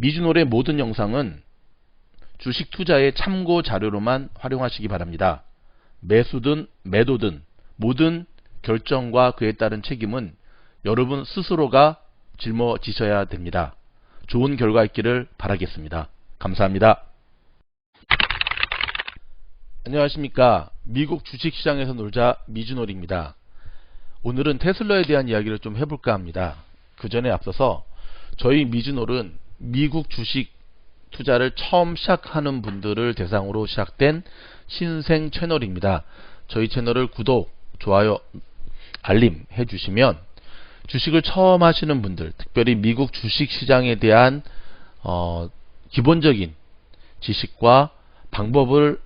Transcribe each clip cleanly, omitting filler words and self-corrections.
미주놀의 모든 영상은 주식 투자의 참고 자료로만 활용하시기 바랍니다. 매수든 매도든 모든 결정과 그에 따른 책임은 여러분 스스로가 짊어지셔야 됩니다. 좋은 결과 있기를 바라겠습니다. 감사합니다. 안녕하십니까. 미국 주식시장에서 놀자 미주놀입니다. 오늘은 테슬라에 대한 이야기를 좀 해볼까 합니다. 그 전에 앞서서 저희 미주놀은 미국 주식 투자를 처음 시작하는 분들을 대상으로 시작된 신생 채널입니다. 저희 채널을 구독, 좋아요, 알림 해주시면 주식을 처음 하시는 분들, 특별히 미국 주식시장에 대한 기본적인 지식과 방법을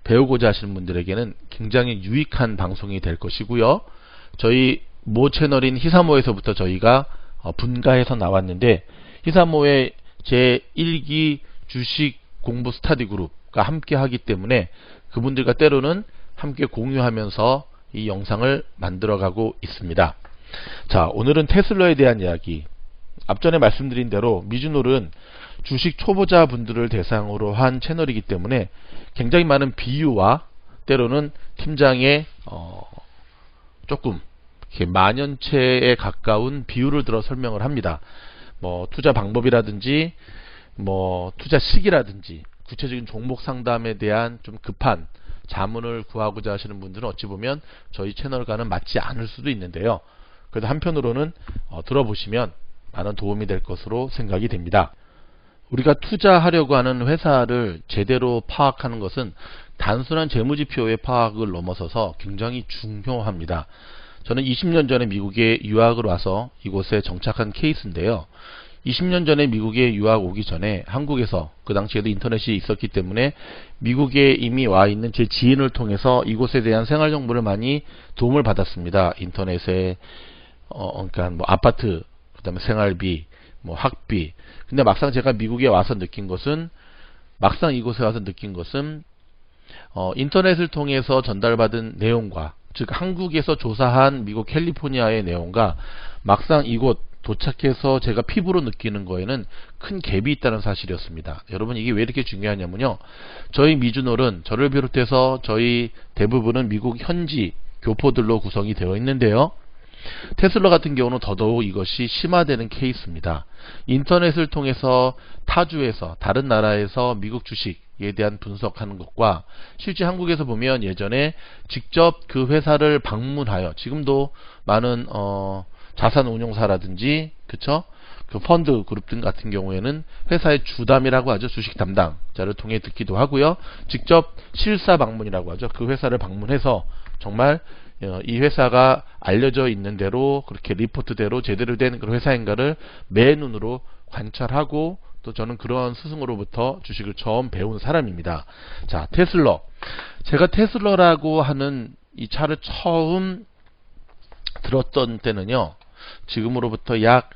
배우고자 하시는 분들에게는 굉장히 유익한 방송이 될 것이고요. 저희 모 채널인 히사모에서부터 저희가 분가해서 나왔는데, 히사모의 제1기 주식 공부 스터디 그룹과 함께 하기 때문에 그분들과 때로는 함께 공유하면서 이 영상을 만들어가고 있습니다. 자, 오늘은 테슬라에 대한 이야기. 앞전에 말씀드린 대로 미주놀은 주식 초보자 분들을 대상으로 한 채널이기 때문에 굉장히 많은 비유와 때로는 팀장의 조금 만연체에 가까운 비유를 들어 설명을 합니다. 투자 방법이라든지 투자 시기라든지 구체적인 종목 상담에 대한 좀 급한 자문을 구하고자 하시는 분들은 어찌 보면 저희 채널과는 맞지 않을 수도 있는데요. 그래도 한편으로는 들어보시면 많은 도움이 될 것으로 생각이 됩니다. 우리가 투자하려고 하는 회사를 제대로 파악하는 것은 단순한 재무지표의 파악을 넘어서서 굉장히 중요합니다. 저는 20년 전에 미국에 유학을 와서 이곳에 정착한 케이스인데요. 20년 전에 미국에 유학 오기 전에 한국에서, 그 당시에도 인터넷이 있었기 때문에 미국에 이미 와 있는 제 지인을 통해서 이곳에 대한 생활 정보를 많이 도움을 받았습니다. 인터넷에 그러니까 아파트, 그다음에 생활비, 학비. 근데 막상 제가 미국에 와서 느낀 것은, 이곳에 와서 느낀 것은 인터넷을 통해서 전달받은 내용과, 즉 한국에서 조사한 미국 캘리포니아의 내용과 막상 이곳 도착해서 제가 피부로 느끼는 거에는 큰 갭이 있다는 사실이었습니다. 여러분, 이게 왜 이렇게 중요하냐면요, 저희 미주놀은 저를 비롯해서 저희 대부분은 미국 현지 교포들로 구성이 되어 있는데요. 테슬라 같은 경우는 더더욱 이것이 심화되는 케이스입니다. 인터넷을 통해서 타주에서, 다른 나라에서 미국 주식에 대한 분석하는 것과 실제 한국에서 보면 예전에 직접 그 회사를 방문하여, 지금도 많은 자산운용사라든지 그 펀드 그룹 등 같은 경우에는 회사의 주담이라고 하죠. 주식 담당자를 통해 듣기도 하고요. 직접 실사 방문이라고 하죠. 그 회사를 방문해서 정말 이 회사가 알려져 있는 대로 그렇게 리포트대로 제대로 된 그런 회사인가를 맨눈으로 관찰하고, 또 저는 그러한 스승으로부터 주식을 처음 배운 사람입니다. 자, 테슬라. 제가 테슬라라고 하는 이 차를 처음 들었던 때는요, 지금으로부터 약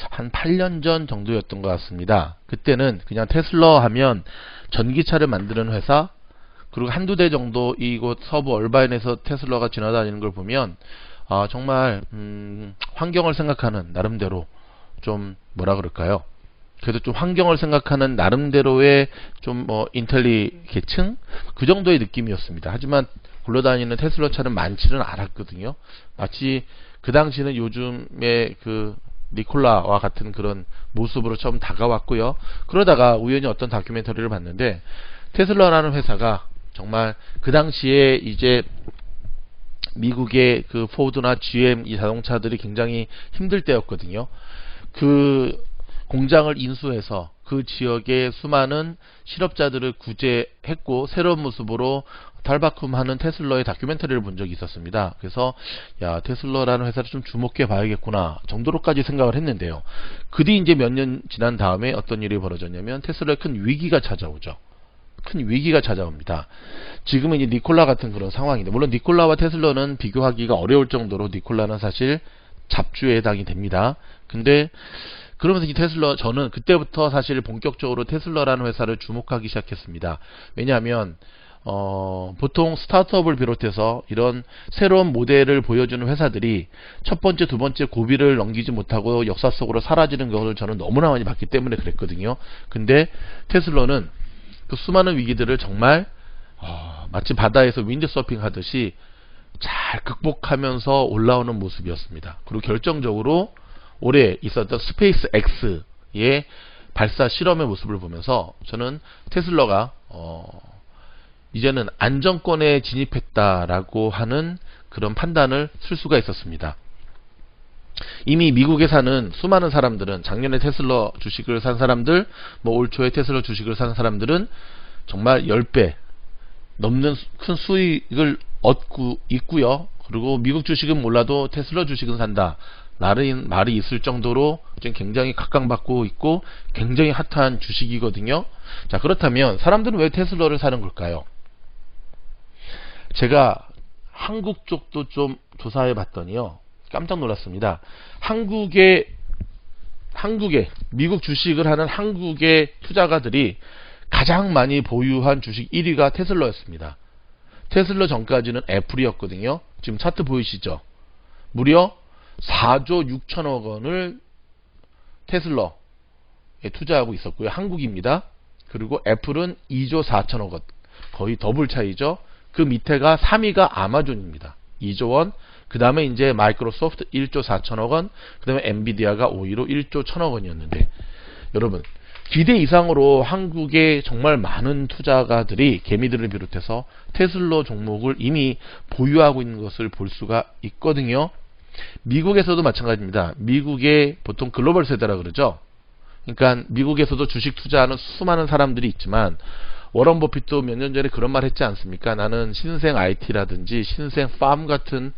한 8년 전 정도였던 것 같습니다. 그때는 그냥 테슬라 하면 전기차를 만드는 회사, 그리고 한두 대 정도 이곳 서부 얼바인에서 테슬라가 지나다니는 걸 보면 정말 환경을 생각하는 나름대로 좀 뭐라 그럴까요? 그래도 좀 환경을 생각하는 나름대로의 좀 인텔리 계층? 그 정도의 느낌이었습니다. 하지만 굴러다니는 테슬라 차는 많지는 않았거든요. 마치 그 당시는 요즘의 그 니콜라와 같은 그런 모습으로 처음 다가왔고요. 그러다가 우연히 어떤 다큐멘터리를 봤는데, 테슬라라는 회사가 정말 그 당시에 이제 미국의 그 포드나 GM 이 자동차들이 굉장히 힘들 때였거든요. 그 공장을 인수해서 그 지역의 수많은 실업자들을 구제했고 새로운 모습으로 탈바꿈하는 테슬라의 다큐멘터리를 본 적이 있었습니다. 그래서 야, 테슬라라는 회사를 좀 주목해 봐야겠구나 정도로까지 생각을 했는데요. 그 뒤 이제 몇 년 지난 다음에 어떤 일이 벌어졌냐면 테슬라에 큰 위기가 찾아오죠. 큰 위기가 찾아옵니다. 지금은 이제 니콜라 같은 그런 상황인데, 물론 니콜라와 테슬라는 비교하기가 어려울 정도로 니콜라는 사실 잡주에 해당이 됩니다. 근데 그러면서 이 테슬라, 저는 그때부터 사실 본격적으로 테슬라라는 회사를 주목하기 시작했습니다. 왜냐하면 보통 스타트업을 비롯해서 이런 새로운 모델을 보여주는 회사들이 첫 번째, 두 번째 고비를 넘기지 못하고 역사 속으로 사라지는 것을 저는 너무나 많이 봤기 때문에 그랬거든요. 근데 테슬라는 그 수많은 위기들을 정말 마치 바다에서 윈드서핑 하듯이 잘 극복하면서 올라오는 모습이었습니다. 그리고 결정적으로 올해 있었던 스페이스 X의 발사 실험의 모습을 보면서 저는 테슬라가 이제는 안정권에 진입했다라고 하는 그런 판단을 쓸 수가 있었습니다. 이미 미국에 사는 수많은 사람들은 작년에 테슬라 주식을 산 사람들, 올 초에 테슬라 주식을 산 사람들은 정말 10배 넘는 큰 수익을 얻고 있고요. 그리고 미국 주식은 몰라도 테슬라 주식은 산다 라는 말이 있을 정도로 지금 굉장히 각광받고 있고 굉장히 핫한 주식이거든요. 자, 그렇다면 사람들은 왜 테슬라를 사는 걸까요? 제가 한국 쪽도 좀 조사해 봤더니요, 깜짝 놀랐습니다. 한국의 미국 주식을 하는 한국의 투자가들이 가장 많이 보유한 주식 1위가 테슬라였습니다. 테슬라 전까지는 애플이었거든요. 지금 차트 보이시죠? 무려 4조 6천억 원을 테슬라에 투자하고 있었고요. 한국입니다. 그리고 애플은 2조 4천억 원, 거의 더블 차이죠. 그 밑에가 3위가 아마존입니다. 2조 원. 그 다음에 이제 마이크로소프트 1조 4천억 원, 그 다음에 엔비디아가 5위로 1조 1천억 원이었는데, 여러분 기대 이상으로 한국의 정말 많은 투자가들이 개미들을 비롯해서 테슬라 종목을 이미 보유하고 있는 것을 볼 수가 있거든요. 미국에서도 마찬가지입니다. 미국의 보통 글로벌 세대라 그러죠. 그러니까 미국에서도 주식 투자하는 수많은 사람들이 있지만 워런 버핏도 몇 년 전에 그런 말 했지 않습니까? 나는 신생 IT라든지 신생 팜 같은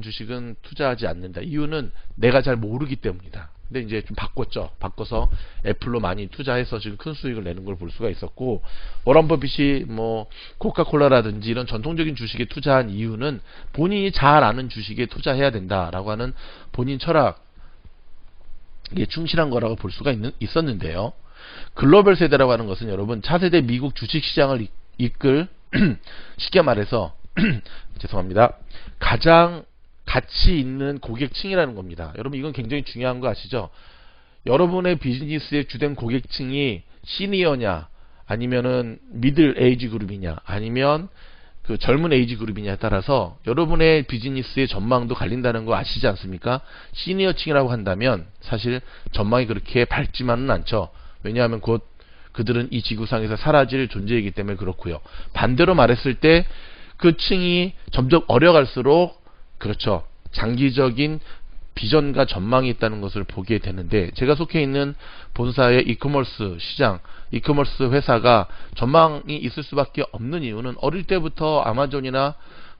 주식은 투자하지 않는다. 이유는 내가 잘 모르기 때문이다. 근데 이제 좀 바꿨죠. 바꿔서 애플로 많이 투자해서 지금 큰 수익을 내는 걸 볼 수가 있었고, 워런 버핏이 코카콜라라든지 이런 전통적인 주식에 투자한 이유는 본인이 잘 아는 주식에 투자해야 된다라고 하는 본인 철학에 충실한 거라고 볼 수가 있었는데요. 글로벌 세대라고 하는 것은 여러분 차세대 미국 주식시장을 이끌 쉽게 말해서 죄송합니다. 가장 가치 있는 고객층이라는 겁니다. 여러분 이건 굉장히 중요한 거 아시죠? 여러분의 비즈니스의 주된 고객층이 시니어냐 아니면은 미들 에이지 그룹이냐 아니면 그 젊은 에이지 그룹이냐에 따라서 여러분의 비즈니스의 전망도 갈린다는 거 아시지 않습니까? 시니어층이라고 한다면 사실 전망이 그렇게 밝지만은 않죠. 왜냐하면 곧 그들은 이 지구상에서 사라질 존재이기 때문에 그렇고요. 반대로 말했을 때 그 층이 점점 어려갈수록 그렇죠. 장기적인 비전과 전망이 있다는 것을 보게 되는데, 제가 속해 있는 본사의 이커머스 시장, 이커머스 회사가 전망이 있을 수밖에 없는 이유는 어릴 때부터 아마존이나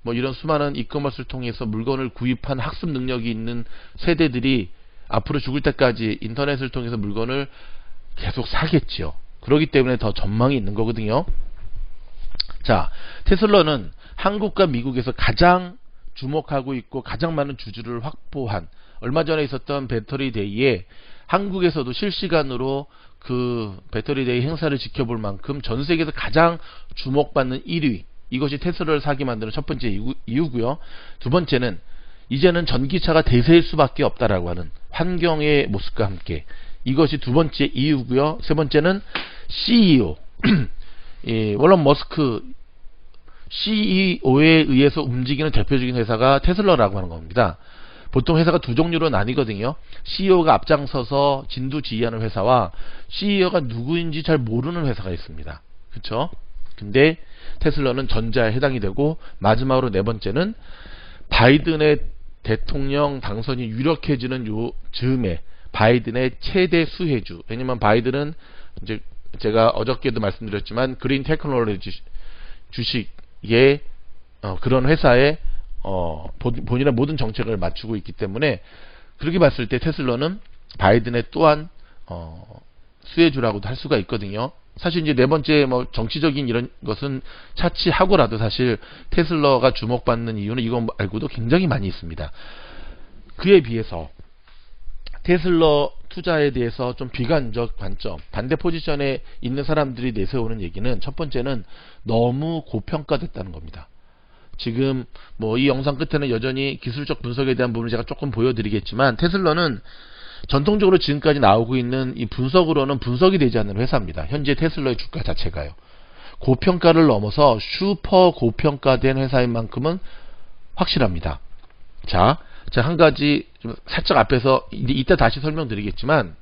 이런 수많은 이커머스를 통해서 물건을 구입한 학습 능력이 있는 세대들이 앞으로 죽을 때까지 인터넷을 통해서 물건을 계속 사겠지요. 그렇기 때문에 더 전망이 있는 거거든요. 자, 테슬라는 한국과 미국에서 가장 주목하고 있고 가장 많은 주주를 확보한, 얼마 전에 있었던 배터리 데이에 한국에서도 실시간으로 그 배터리 데이 행사를 지켜볼 만큼 전 세계에서 가장 주목받는 1위, 이것이 테슬라를 사게 만드는 첫 번째 이유고요. 두 번째는 이제는 전기차가 대세일 수밖에 없다라고 하는 환경의 모습과 함께, 이것이 두 번째 이유고요. 세 번째는 CEO 워런 머스크 CEO에 의해서 움직이는 대표적인 회사가 테슬라라고 하는 겁니다. 보통 회사가 두 종류로 나뉘거든요. CEO가 앞장서서 진두지휘하는 회사와 CEO가 누구인지 잘 모르는 회사가 있습니다. 그렇죠? 근데 테슬라는 전자에 해당이 되고, 마지막으로 네 번째는 바이든의 대통령 당선이 유력해지는 요 즈음에 바이든의 최대 수혜주, 왜냐면 바이든은 이제 제가 어저께도 말씀드렸지만 그린 테크놀로지 주식의 그런 회사에 본인의 모든 정책을 맞추고 있기 때문에, 그렇게 봤을 때 테슬라는 바이든의 또한 수혜주라고도 할 수가 있거든요. 사실 이제 네 번째 정치적인 이런 것은 차치하고라도 사실 테슬라가 주목받는 이유는 이거 말고도 굉장히 많이 있습니다. 그에 비해서 테슬라 투자에 대해서 좀 비관적 관점, 반대 포지션에 있는 사람들이 내세우는 얘기는 첫 번째는 너무 고평가됐다는 겁니다. 지금 뭐 이 영상 끝에는 여전히 기술적 분석에 대한 부분을 제가 조금 보여드리겠지만, 테슬라는 전통적으로 지금까지 나오고 있는 이 분석으로는 분석이 되지 않는 회사입니다. 현재 테슬라의 주가 자체가요. 고평가를 넘어서 슈퍼 고평가된 회사인 만큼은 확실합니다. 자, 제가 한 가지 좀 살짝 앞에서 이따 다시 설명드리겠지만,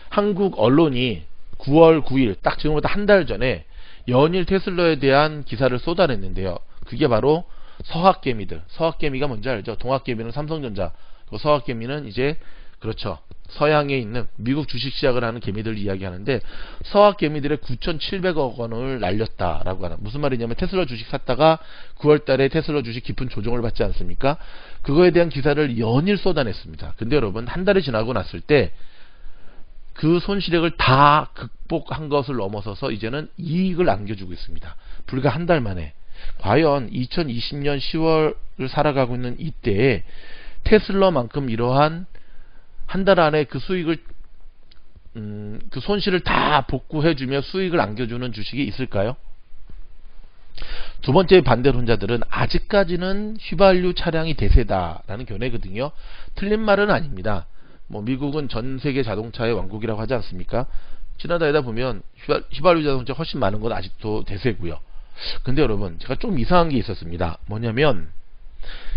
한국 언론이 9월 9일 딱 지금보다 한 달 전에 연일 테슬라에 대한 기사를 쏟아냈는데요. 그게 바로 서학개미들. 서학개미가 뭔지 알죠? 동학개미는 삼성전자, 서학개미는 이제 그렇죠, 서양에 있는 미국 주식 시작을 하는 개미들 이야기하는데, 서학개미들의 9,700억 원을 날렸다라고 하는, 무슨 말이냐면 테슬라 주식 샀다가 9월달에 테슬라 주식 깊은 조정을 받지 않습니까? 그거에 대한 기사를 연일 쏟아냈습니다. 근데 여러분, 한 달이 지나고 났을 때 그 손실액을 다 극복한 것을 넘어서서 이제는 이익을 안겨주고 있습니다. 불과 한 달 만에. 과연 2020년 10월을 살아가고 있는 이때에 테슬라만큼 이러한 한 달 안에 그 수익을 그 손실을 다 복구해주며 수익을 안겨주는 주식이 있을까요? 두 번째 반대론자들은 아직까지는 휘발유 차량이 대세다라는 견해거든요. 틀린 말은 아닙니다. 뭐 미국은 전 세계 자동차의 왕국이라고 하지 않습니까? 지나다니다 보면 휘발유 자동차 훨씬 많은 건 아직도 대세고요. 근데 여러분, 제가 좀 이상한 게 있었습니다. 뭐냐면,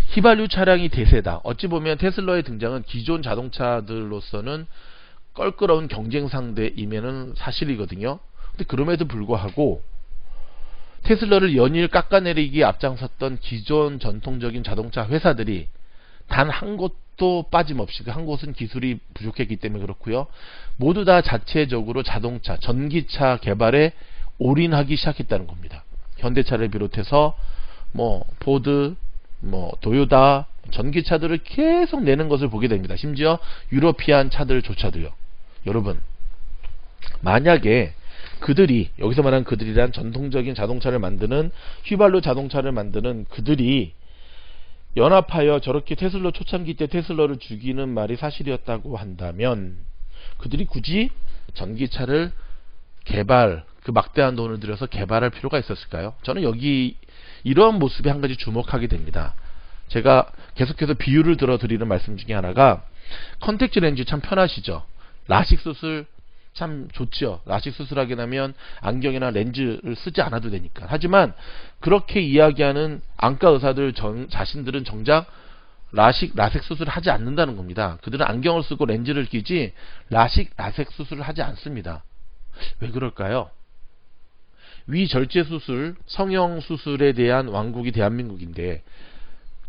휘발유 차량이 대세다. 어찌 보면 테슬라의 등장은 기존 자동차들로서는 껄끄러운 경쟁 상대임에는 사실이거든요. 근데 그럼에도 불구하고 테슬라를 연일 깎아내리기에 앞장섰던 기존 전통적인 자동차 회사들이 단 한 곳도 빠짐없이, 그 한 곳은 기술이 부족했기 때문에 그렇고요, 모두 다 자체적으로 자동차, 전기차 개발에 올인하기 시작했다는 겁니다. 현대차를 비롯해서 뭐 포드, 뭐 도요타, 전기차들을 계속 내는 것을 보게 됩니다. 심지어 유러피안 차들조차도요. 여러분, 만약에 그들이, 여기서 말하는 그들이란 전통적인 자동차를 만드는, 휘발유 자동차를 만드는 그들이 연합하여 저렇게 테슬라 초창기 때 테슬라를 죽이는 말이 사실이었다고 한다면, 그들이 굳이 전기차를 개발, 그 막대한 돈을 들여서 개발할 필요가 있었을까요? 저는 여기 이러한 모습에 한 가지 주목하게 됩니다. 제가 계속해서 비유를 들어드리는 말씀 중에 하나가, 컨택트 렌즈 참 편하시죠? 라식 수술 참 좋죠. 라식 수술하게 되면 안경이나 렌즈를 쓰지 않아도 되니까. 하지만 그렇게 이야기하는 안과 의사들 자신들은 정작 라식 수술을 하지 않는다는 겁니다. 그들은 안경을 쓰고 렌즈를 끼지 라섹 수술을 하지 않습니다. 왜 그럴까요? 위절제 수술, 성형 수술에 대한 왕국이 대한민국인데,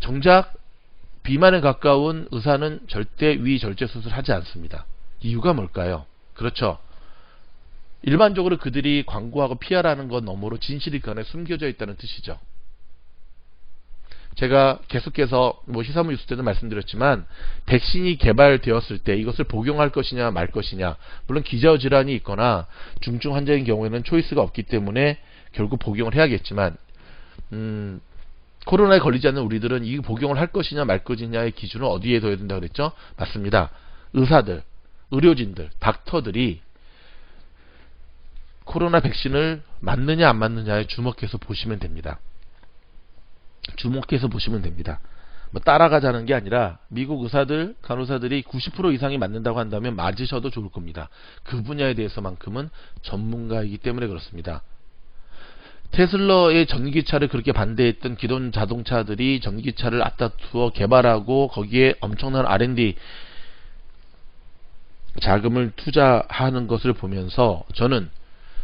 정작 비만에 가까운 의사는 절대 위절제 수술을 하지 않습니다. 이유가 뭘까요? 그렇죠, 일반적으로 그들이 광고하고 PR하는 것 너머로 진실이 그 안에 숨겨져 있다는 뜻이죠. 제가 계속해서 뭐 시사무 뉴스 때도 말씀드렸지만, 백신이 개발되었을 때 이것을 복용할 것이냐 말 것이냐, 물론 기저질환이 있거나 중증 환자인 경우에는 초이스가 없기 때문에 결국 복용을 해야겠지만, 코로나에 걸리지 않는 우리들은 이 복용을 할 것이냐 말 것이냐의 기준을 어디에 둬야 된다고 그랬죠? 맞습니다. 의사들, 의료진들, 닥터들이 코로나 백신을 맞느냐 안 맞느냐에 주목해서 보시면 됩니다. 주목해서 보시면 됩니다. 뭐 따라가자는 게 아니라, 미국 의사들, 간호사들이 90% 이상이 맞는다고 한다면 맞으셔도 좋을 겁니다. 그 분야에 대해서만큼은 전문가이기 때문에 그렇습니다. 테슬라의 전기차를 그렇게 반대했던 기존 자동차들이 전기차를 앞다투어 개발하고 거기에 엄청난 R&D 자금을 투자하는 것을 보면서, 저는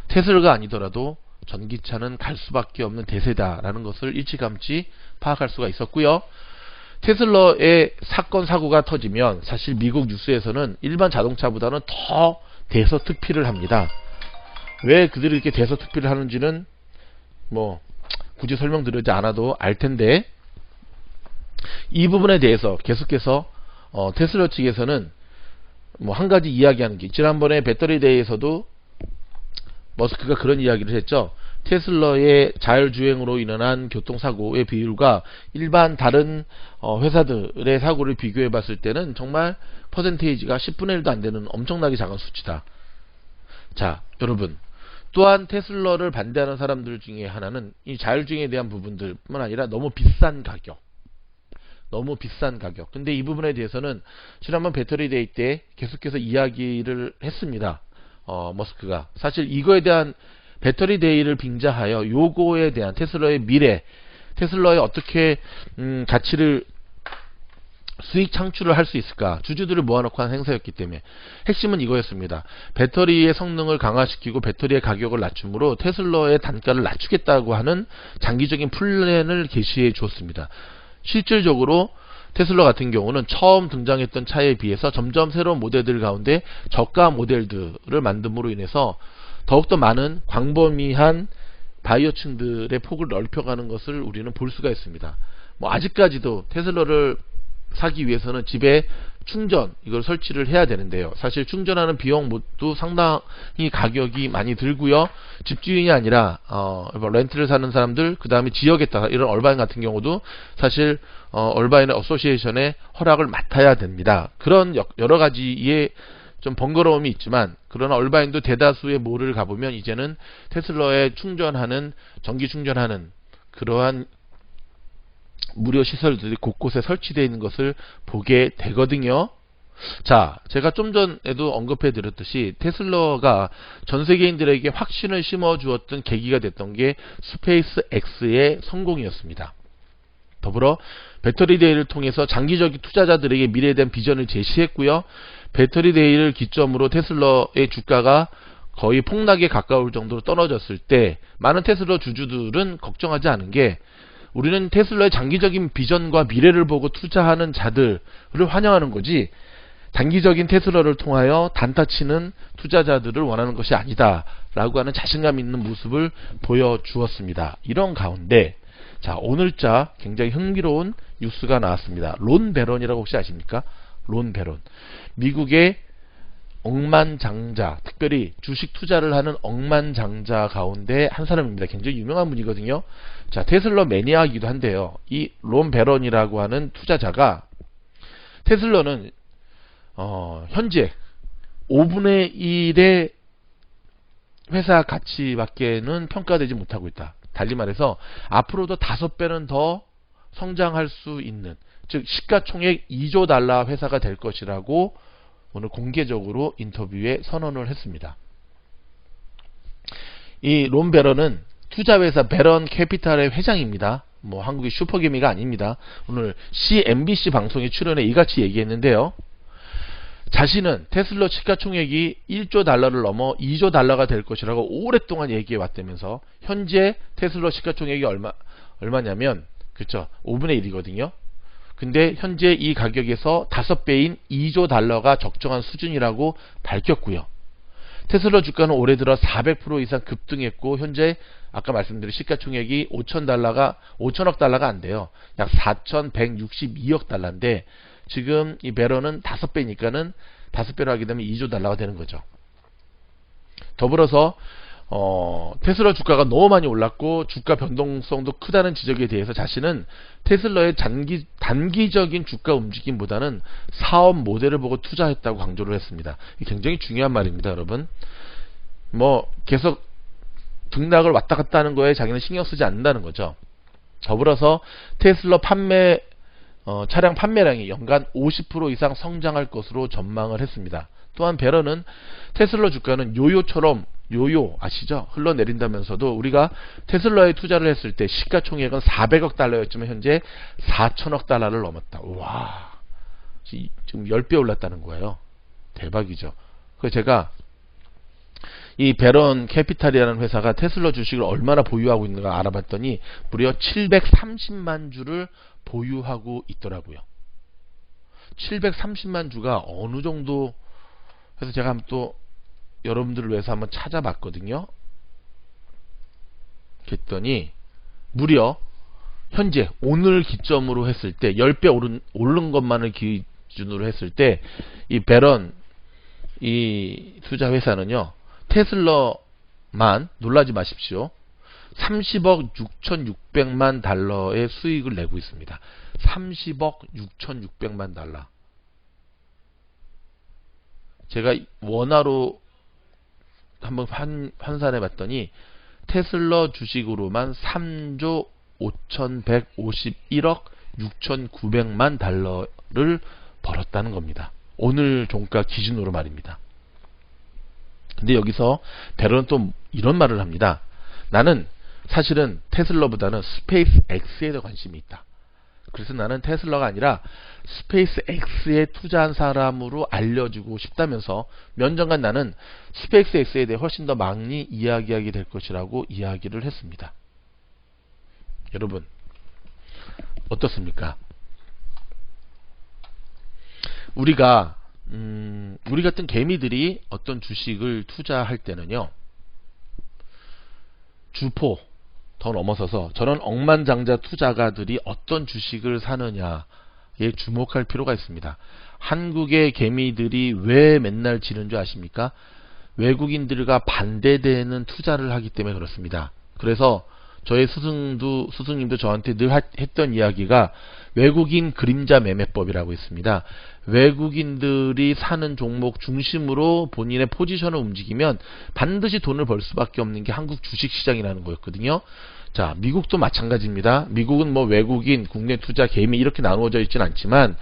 테슬라가 아니더라도 전기차는 갈 수밖에 없는 대세다라는 것을 일찌감치 파악할 수가 있었고요. 테슬라의 사건 사고가 터지면 사실 미국 뉴스에서는 일반 자동차보다는 더 대서특필을 합니다. 왜 그들이 이렇게 대서특필을 하는지는 뭐 굳이 설명드리지 않아도 알 텐데, 이 부분에 대해서 계속해서 테슬라 측에서는 뭐 한 가지 이야기하는 게, 지난번에 배터리 대회에서도 머스크가 그런 이야기를 했죠. 테슬라의 자율주행으로 일어난 교통사고의 비율과 일반 다른 회사들의 사고를 비교해 봤을 때는 정말 퍼센테이지가 10분의 1도 안 되는 엄청나게 작은 수치다. 자, 여러분, 또한 테슬라를 반대하는 사람들 중에 하나는 이 자율주행에 대한 부분들뿐만 아니라 너무 비싼 가격. 근데 이 부분에 대해서는 지난번 배터리 데이 때 계속해서 이야기를 했습니다. 머스크가. 사실 이거에 대한 배터리 데이를 빙자하여 요거에 대한 테슬라의 미래, 테슬라의 어떻게 가치를 수익 창출을 할 수 있을까, 주주들을 모아놓고 한 행사였기 때문에 핵심은 이거였습니다. 배터리의 성능을 강화시키고 배터리의 가격을 낮춤으로 테슬라의 단가를 낮추겠다고 하는 장기적인 플랜을 제시해 주었습니다. 실질적으로 테슬라 같은 경우는 처음 등장했던 차에 비해서 점점 새로운 모델들 가운데 저가 모델들을 만듦으로 인해서 더욱더 많은 광범위한 바이어층들의 폭을 넓혀가는 것을 우리는 볼 수가 있습니다. 뭐 아직까지도 테슬라를 사기 위해서는 집에 충전 이걸 설치를 해야 되는데요. 사실 충전하는 비용 모두 상당히 가격이 많이 들고요. 집주인이 아니라 렌트를 사는 사람들, 그 다음에 지역에 따라 이런 얼바인 같은 경우도 사실 얼바인의 어소시에이션의 허락을 맡아야 됩니다. 그런 여러 가지의 좀 번거로움이 있지만, 그러나 얼바인도 대다수의 몰을 가보면 이제는 테슬라에 충전하는, 전기 충전하는 그러한 무료 시설들이 곳곳에 설치되어 있는 것을 보게 되거든요. 자, 제가 좀 전에도 언급해 드렸듯이 테슬라가 전 세계인들에게 확신을 심어 주었던 계기가 됐던 게 스페이스 X의 성공이었습니다. 더불어 배터리 데이를 통해서 장기적인 투자자들에게 미래에 대한 비전을 제시했고요. 배터리 데이를 기점으로 테슬라의 주가가 거의 폭락에 가까울 정도로 떨어졌을 때 많은 테슬라 주주들은 걱정하지 않은 게, 우리는 테슬라의 장기적인 비전과 미래를 보고 투자하는 자들을 환영하는 거지, 단기적인 테슬라를 통하여 단타치는 투자자들을 원하는 것이 아니다 라고 하는 자신감 있는 모습을 보여주었습니다. 이런 가운데 자, 오늘자 굉장히 흥미로운 뉴스가 나왔습니다. 론 베런이라고 혹시 아십니까? 론 베런, 미국의 억만장자, 특별히 주식 투자를 하는 억만장자 가운데 한 사람입니다. 굉장히 유명한 분이거든요. 자, 테슬라 매니아이기도 한데요. 이 론 베런이라고 하는 투자자가 테슬라는 현재 5분의 1의 회사 가치밖에는 평가되지 못하고 있다. 달리 말해서 앞으로도 5배는 더 성장할 수 있는, 즉 시가총액 2조 달러 회사가 될 것이라고 오늘 공개적으로 인터뷰에 선언을 했습니다. 이 론 베런은 투자회사 베런 캐피탈의 회장입니다. 뭐 한국의 슈퍼개미가 아닙니다. 오늘 CNBC 방송에 출연해 이같이 얘기했는데요. 자신은 테슬라 시가총액이 1조 달러를 넘어 2조 달러가 될 것이라고 오랫동안 얘기해 왔다면서, 현재 테슬라 시가총액이 얼마냐면, 그렇죠, 5분의 1이거든요. 근데 현재 이 가격에서 5배인 2조 달러가 적정한 수준이라고 밝혔고요. 테슬라 주가는 올해 들어 400% 이상 급등했고, 현재 아까 말씀드린 시가총액이 5천억 달러가 안 돼요. 약 4,162억 달러인데, 지금 이 베런은 5배니까는 5배로 하게 되면 2조 달러가 되는 거죠. 더불어서 테슬라 주가가 너무 많이 올랐고 주가 변동성도 크다는 지적에 대해서 자신은 테슬라의 단기적인 주가 움직임보다는 사업 모델을 보고 투자했다고 강조를 했습니다. 이게 굉장히 중요한 말입니다, 여러분. 뭐 계속 등락을 왔다 갔다 하는 거에 자기는 신경 쓰지 않는다는 거죠. 더불어서 테슬라 차량 판매량이 연간 50% 이상 성장할 것으로 전망을 했습니다. 또한 베런은 테슬라 주가는 요요처럼, 요요 아시죠? 흘러내린다면서도 우리가 테슬라에 투자를 했을 때 시가총액은 400억 달러였지만 현재 4천억 달러를 넘었다. 와, 지금 10배 올랐다는 거예요. 대박이죠. 그래서 제가 이 베런 캐피탈이라는 회사가 테슬라 주식을 얼마나 보유하고 있는가 알아봤더니 무려 730만 주를 보유하고 있더라고요. 730만 주가 어느 정도 해서 제가 한번 또 여러분들을 위해서 한번 찾아봤거든요. 그랬더니 무려 현재 오늘 기점으로 했을 때 10배 오른 것만을 기준으로 했을 때 이 베런 이 투자 회사는요, 테슬라만 놀라지 마십시오. 30억 6,600만 달러의 수익을 내고 있습니다. 30억 6,600만 달러. 제가 원화로 한번 환산해 봤더니 테슬라 주식으로만 3조 5,151억 6,900만 달러를 벌었다는 겁니다. 오늘 종가 기준으로 말입니다. 근데 여기서 베런은 또 이런 말을 합니다. 나는 사실은 테슬라보다는 스페이스 X에 더 관심이 있다. 그래서 나는 테슬라가 아니라 스페이스 X에 투자한 사람으로 알려주고 싶다면서 몇 년간 나는 스페이스 X에 대해 훨씬 더 많이 이야기하게 될 것이라고 이야기를 했습니다. 여러분 어떻습니까? 우리가 우리 같은 개미들이 어떤 주식을 투자할 때는요, 주포 더 넘어서서 저런 억만장자 투자가들이 어떤 주식을 사느냐에 주목할 필요가 있습니다. 한국의 개미들이 왜 맨날 지는 줄 아십니까? 외국인들과 반대되는 투자를 하기 때문에 그렇습니다. 그래서 저의 스승님도 저한테 늘 했던 이야기가 외국인 그림자 매매법이라고 있습니다. 외국인들이 사는 종목 중심으로 본인의 포지션을 움직이면 반드시 돈을 벌 수밖에 없는 게 한국 주식시장이라는 거였거든요. 자, 미국도 마찬가지입니다. 미국은 뭐 외국인, 국내 투자, 개미 이렇게 나누어져 있진 않지만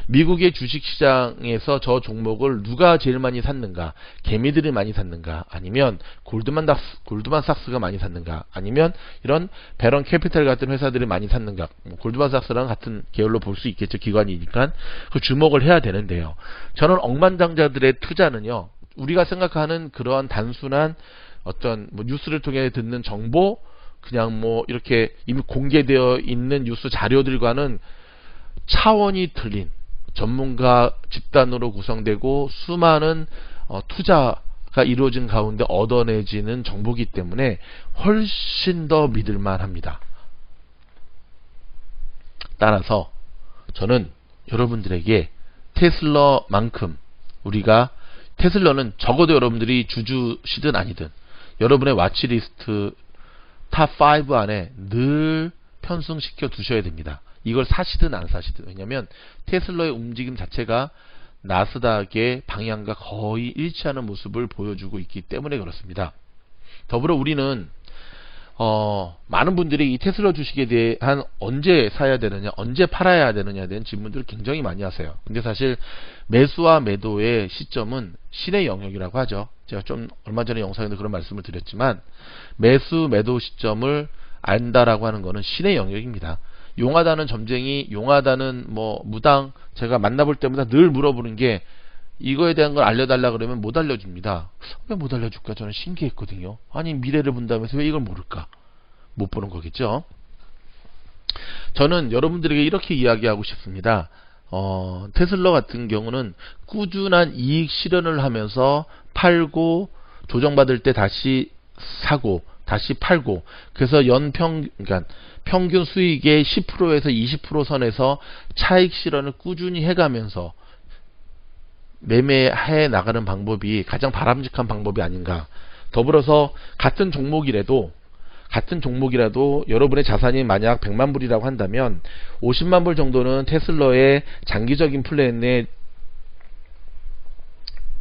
미국의 주식시장에서 저 종목을 누가 제일 많이 샀는가? 개미들이 많이 샀는가? 아니면 골드만삭스가 많이 샀는가? 아니면 이런 베런 캐피탈 같은 회사들이 많이 샀는가? 골드만삭스랑 같은 계열로 볼 수 있겠죠. 기관이니까. 그 주목을 해야 되는데요. 저는 억만장자들의 투자는요, 우리가 생각하는 그러한 단순한 어떤 뭐 뉴스를 통해 듣는 정보, 그냥 뭐 이렇게 이미 공개되어 있는 뉴스 자료들과는 차원이 틀린 전문가 집단으로 구성되고 수많은 투자가 이루어진 가운데 얻어내지는 정보이기 때문에 훨씬 더 믿을만 합니다. 따라서 저는 여러분들에게 테슬라만큼 우리가 테슬라는 적어도 여러분들이 주주시든 아니든 여러분의 와치리스트 탑5 안에 늘 편승시켜 두셔야 됩니다. 이걸 사시든 안 사시든. 왜냐하면 테슬라의 움직임 자체가 나스닥의 방향과 거의 일치하는 모습을 보여주고 있기 때문에 그렇습니다. 더불어 우리는 많은 분들이 이 테슬라 주식에 대한 언제 사야 되느냐, 언제 팔아야 되느냐에 대한 질문들을 굉장히 많이 하세요. 근데 사실 매수와 매도의 시점은 신의 영역이라고 하죠. 제가 좀 얼마 전에 영상에도 그런 말씀을 드렸지만 매수 매도 시점을 안다라고 하는 것은 신의 영역입니다. 용하다는 점쟁이, 용하다는 뭐 무당, 제가 만나볼 때마다 늘 물어보는 게 이거에 대한 걸 알려달라 그러면 못 알려줍니다. 왜 못 알려줄까? 저는 신기했거든요. 아니 미래를 본다면서 왜 이걸 모를까? 못 보는 거겠죠. 저는 여러분들에게 이렇게 이야기하고 싶습니다. 테슬라 같은 경우는 꾸준한 이익 실현을 하면서 팔고 조정받을 때 다시 사고 다시 팔고, 그래서 그러니까 평균 수익의 10%에서 20% 선에서 차익 실현을 꾸준히 해가면서 매매해 나가는 방법이 가장 바람직한 방법이 아닌가. 더불어서 같은 종목이라도 여러분의 자산이 만약 100만 불이라고 한다면 50만 불 정도는 테슬라의 장기적인 플랜에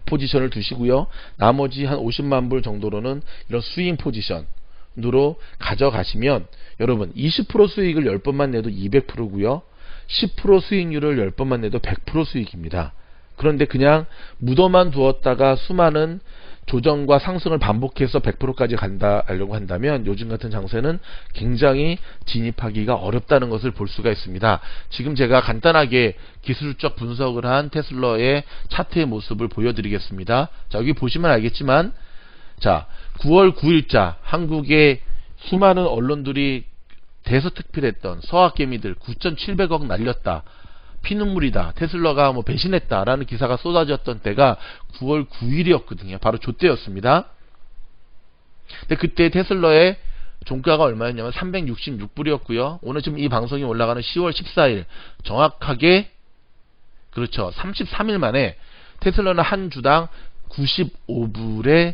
포지션을 두시고요. 나머지 한 50만 불 정도로는 이런 스윙 포지션으로 가져가시면 여러분 20% 수익을 10번만 내도 200%고요. 10% 수익률을 10번만 내도 100% 수익입니다. 그런데 그냥 묻어만 두었다가 수많은 조정과 상승을 반복해서 100%까지 간다려고 한다면 요즘 같은 장세는 굉장히 진입하기가 어렵다는 것을 볼 수가 있습니다. 지금 제가 간단하게 기술적 분석을 한 테슬라의 차트의 모습을 보여드리겠습니다. 자, 여기 보시면 알겠지만, 자, 9월 9일자 한국의 수많은 언론들이 대서특필했던 서학개미들 9,700억 날렸다, 피눈물이다, 테슬라가 뭐 배신했다라는 기사가 쏟아졌던 때가 9월 9일이었거든요. 바로 저때였습니다. 근데 그때 테슬라의 종가가 얼마였냐면 366불이었고요. 오늘 지금 이 방송이 올라가는 10월 14일 정확하게 그렇죠. 33일 만에 테슬라는 한 주당 95불에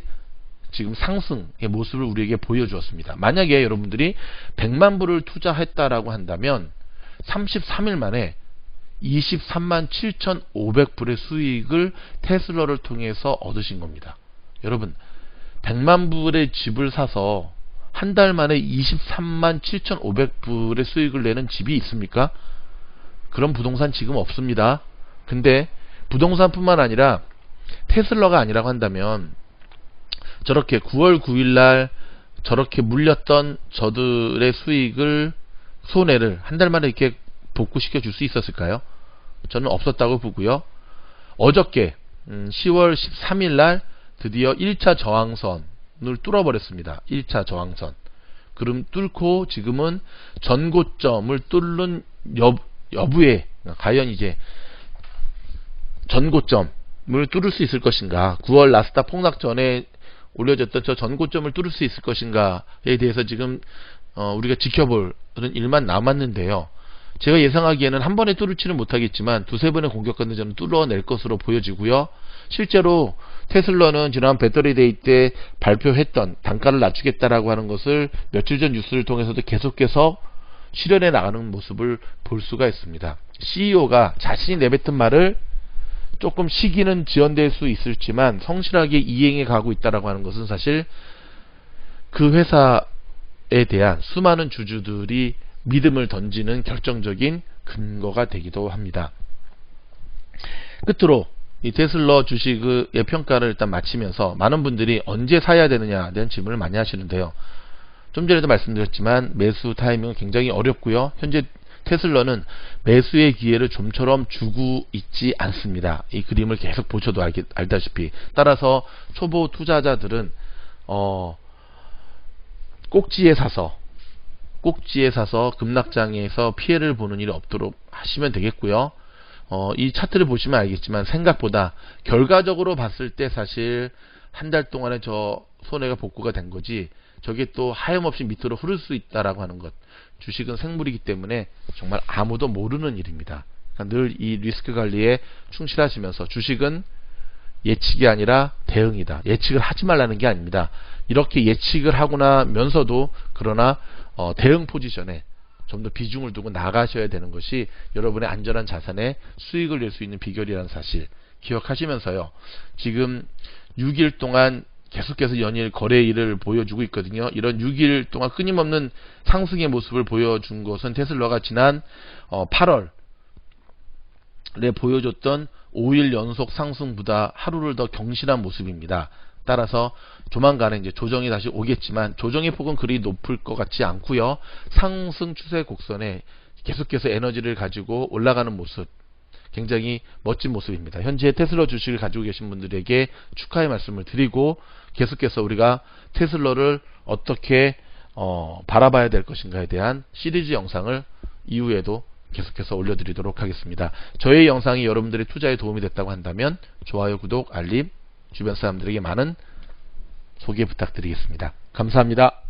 지금 상승의 모습을 우리에게 보여주었습니다. 만약에 여러분들이 100만 불을 투자했다라고 한다면 33일 만에 23만 7,500불의 수익을 테슬라를 통해서 얻으신 겁니다. 여러분 100만 불의 집을 사서 한 달 만에 23만 7,500불의 수익을 내는 집이 있습니까? 그런 부동산 지금 없습니다. 근데 부동산뿐만 아니라 테슬라가 아니라고 한다면 저렇게 9월 9일날 저렇게 물렸던 저들의 수익을 손해를 한 달 만에 이렇게 복구시켜 줄 수 있었을까요? 저는 없었다고 보고요. 어저께 10월 13일날 드디어 1차 저항선을 뚫어버렸습니다. 1차 저항선. 그럼 뚫고 지금은 전고점을 뚫는 여부에 과연 이제 전고점을 뚫을 수 있을 것인가, 9월 나스닥 폭락 전에 올려졌던 저 전고점을 뚫을 수 있을 것인가에 대해서 지금 우리가 지켜볼 일만 남았는데요. 제가 예상하기에는 한 번에 뚫을지는 못하겠지만 두세 번의 공격과는 저는 뚫어낼 것으로 보여지고요. 실제로 테슬라는 지난 배터리 데이 때 발표했던 단가를 낮추겠다라고 하는 것을 며칠 전 뉴스를 통해서도 계속해서 실현해 나가는 모습을 볼 수가 있습니다. CEO가 자신이 내뱉은 말을 조금 시기는 지연될 수 있을지만 성실하게 이행해 가고 있다라고 하는 것은 사실 그 회사에 대한 수많은 주주들이 믿음을 던지는 결정적인 근거가 되기도 합니다. 끝으로 이 테슬라 주식의 평가를 일단 마치면서 많은 분들이 언제 사야 되느냐에 대한 질문을 많이 하시는데요. 좀 전에도 말씀드렸지만 매수 타이밍은 굉장히 어렵고요. 현재 테슬라는 매수의 기회를 좀처럼 주고 있지 않습니다. 이 그림을 계속 보셔도 알다시피. 따라서 초보 투자자들은 꼭지에 사서 급락장에서 피해를 보는 일이 없도록 하시면 되겠고요. 이 차트를 보시면 알겠지만 생각보다 결과적으로 봤을 때 사실 한 달 동안에 저 손해가 복구가 된 거지, 저게 또 하염없이 밑으로 흐를 수 있다라고 하는 것, 주식은 생물이기 때문에 정말 아무도 모르는 일입니다. 그러니까 늘 이 리스크 관리에 충실하시면서, 주식은 예측이 아니라 대응이다. 예측을 하지 말라는 게 아닙니다. 이렇게 예측을 하고 나면서도 그러나 대응 포지션에 좀 더 비중을 두고 나가셔야 되는 것이 여러분의 안전한 자산에 수익을 낼 수 있는 비결이라는 사실 기억하시면서요. 지금 6일 동안 계속해서 연일 거래일을 보여주고 있거든요. 이런 6일 동안 끊임없는 상승의 모습을 보여준 것은 테슬라가 지난 8월에 보여줬던 5일 연속 상승보다 하루를 더 경신한 모습입니다. 따라서 조만간에 이제 조정이 다시 오겠지만 조정의 폭은 그리 높을 것 같지 않고요. 상승 추세 곡선에 계속해서 에너지를 가지고 올라가는 모습, 굉장히 멋진 모습입니다. 현재 테슬라 주식을 가지고 계신 분들에게 축하의 말씀을 드리고, 계속해서 우리가 테슬라를 어떻게 바라봐야 될 것인가에 대한 시리즈 영상을 이후에도 계속해서 올려드리도록 하겠습니다. 저의 영상이 여러분들의 투자에 도움이 됐다고 한다면 좋아요, 구독, 알림, 주변 사람들에게 많은 소개 부탁드리겠습니다. 감사합니다.